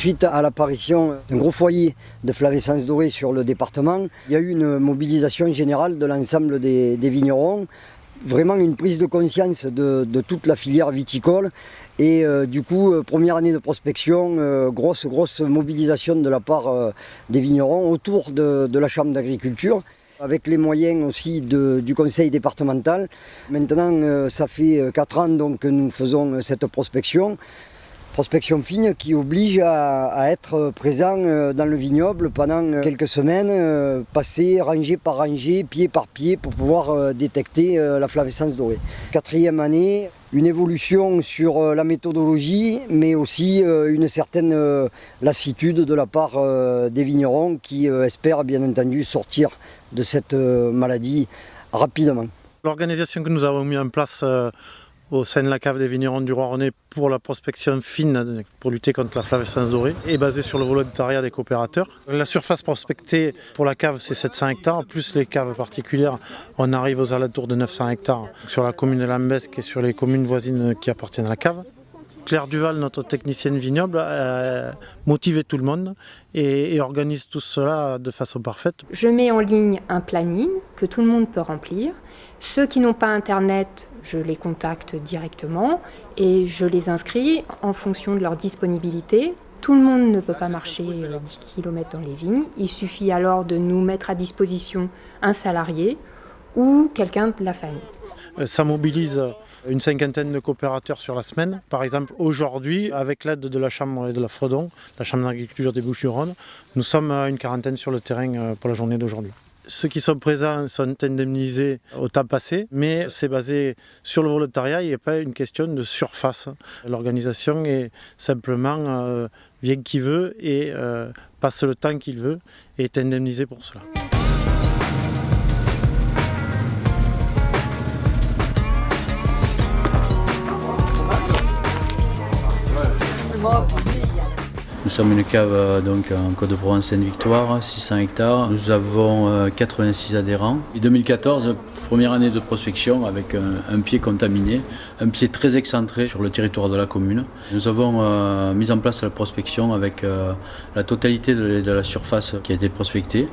Suite à l'apparition d'un gros foyer de flavescence dorée sur le département, il y a eu une mobilisation générale de l'ensemble des vignerons, vraiment une prise de conscience de toute la filière viticole. Et du coup, première année de prospection, grosse mobilisation de la part des vignerons autour de la Chambre d'agriculture, avec les moyens aussi du conseil départemental. Maintenant, ça fait 4 ans donc, que nous faisons cette prospection fine qui oblige à être présent dans le vignoble pendant quelques semaines, passer rangée par rangée, pied par pied pour pouvoir détecter la flavescence dorée. 4e année, une évolution sur la méthodologie, mais aussi une certaine lassitude de la part des vignerons qui espèrent bien entendu sortir de cette maladie rapidement. L'organisation que nous avons mis en place au sein de la cave des vignerons du Roironnet pour la prospection fine, pour lutter contre la flavescence dorée, est basée sur le volontariat des coopérateurs. La surface prospectée pour la cave, c'est 700 hectares, plus les caves particulières, on arrive aux alentours de 900 hectares sur la commune de Lambesc et sur les communes voisines qui appartiennent à la cave. Claire Duval, notre technicienne vignoble, a motivé tout le monde et organise tout cela de façon parfaite. Je mets en ligne un planning que tout le monde peut remplir. Ceux qui n'ont pas Internet, je les contacte directement et je les inscris en fonction de leur disponibilité. Tout le monde ne peut pas marcher 10 km dans les vignes. Il suffit alors de nous mettre à disposition un salarié ou quelqu'un de la famille. Ça mobilise une 50aine de coopérateurs sur la semaine. Par exemple, aujourd'hui, avec l'aide de la Chambre et de la Fredon, la Chambre d'agriculture des Bouches-du-Rhône, nous sommes à une 40aine sur le terrain pour la journée d'aujourd'hui. Ceux qui sont présents sont indemnisés au temps passé, mais c'est basé sur le volontariat, il n'y a pas une question de surface. L'organisation est simplement vient qui veut et passe le temps qu'il veut et est indemnisé pour cela. Nous sommes une cave donc, en Côte de Provence Sainte-Victoire, 600 hectares. Nous avons 86 adhérents. En 2014, première année de prospection avec un pied contaminé, un pied très excentré sur le territoire de la commune. Nous avons mis en place la prospection avec la totalité de la surface qui a été prospectée.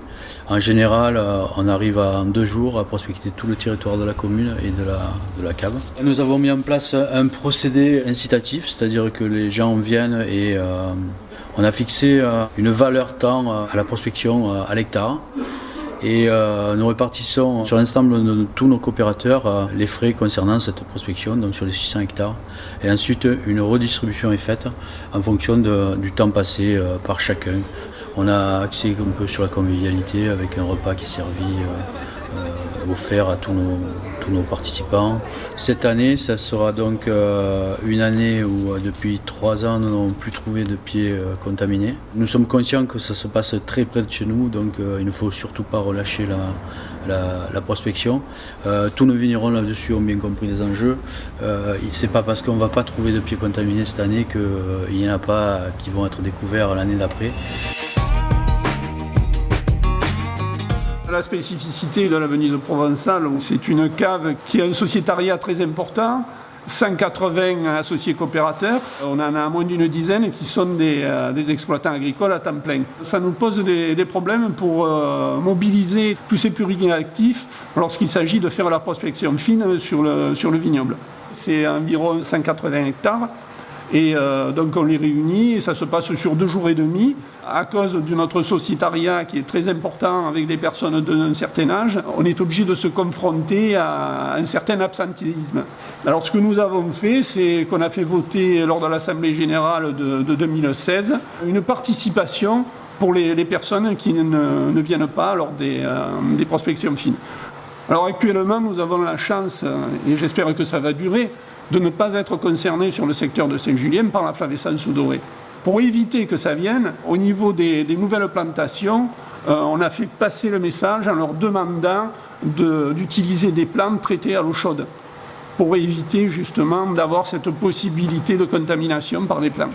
En général, on arrive en 2 jours à prospecter tout le territoire de la commune et de la cave. Nous avons mis en place un procédé incitatif, c'est-à-dire que les gens viennent et on a fixé une valeur temps à la prospection à l'hectare et nous répartissons sur l'ensemble de tous nos coopérateurs les frais concernant cette prospection, donc sur les 600 hectares. Et ensuite, une redistribution est faite en fonction du temps passé par chacun. On a accès un peu sur la convivialité avec un repas qui est servi offert à tous nos participants. Cette année, ça sera donc une année où depuis 3 ans, nous n'avons plus trouvé de pieds contaminés. Nous sommes conscients que ça se passe très près de chez nous, donc il ne faut surtout pas relâcher la prospection. Tous nos vignerons là-dessus ont bien compris les enjeux. Ce n'est pas parce qu'on ne va pas trouver de pieds contaminés cette année qu'il n'y en a pas qui vont être découverts l'année d'après. La spécificité de la Venise provençale, c'est une cave qui a un sociétariat très important, 180 associés coopérateurs. On en a moins d'une dizaine qui sont des exploitants agricoles à temps plein. Ça nous pose des problèmes pour mobiliser tous ces puriers actifs lorsqu'il s'agit de faire la prospection fine sur le vignoble. C'est environ 180 hectares. Et donc on les réunit et ça se passe sur 2 jours et demi. À cause de notre sociétariat qui est très important avec des personnes d'un certain âge, on est obligé de se confronter à un certain absentéisme. Alors ce que nous avons fait, c'est qu'on a fait voter lors de l'Assemblée générale de 2016 une participation pour les personnes qui ne viennent pas lors des prospections fines. Alors actuellement, nous avons la chance, et j'espère que ça va durer, de ne pas être concernés sur le secteur de Saint-Julien par la flavescence dorée. Pour éviter que ça vienne, au niveau des nouvelles plantations, on a fait passer le message en leur demandant d'utiliser des plantes traitées à l'eau chaude pour éviter justement d'avoir cette possibilité de contamination par les plantes.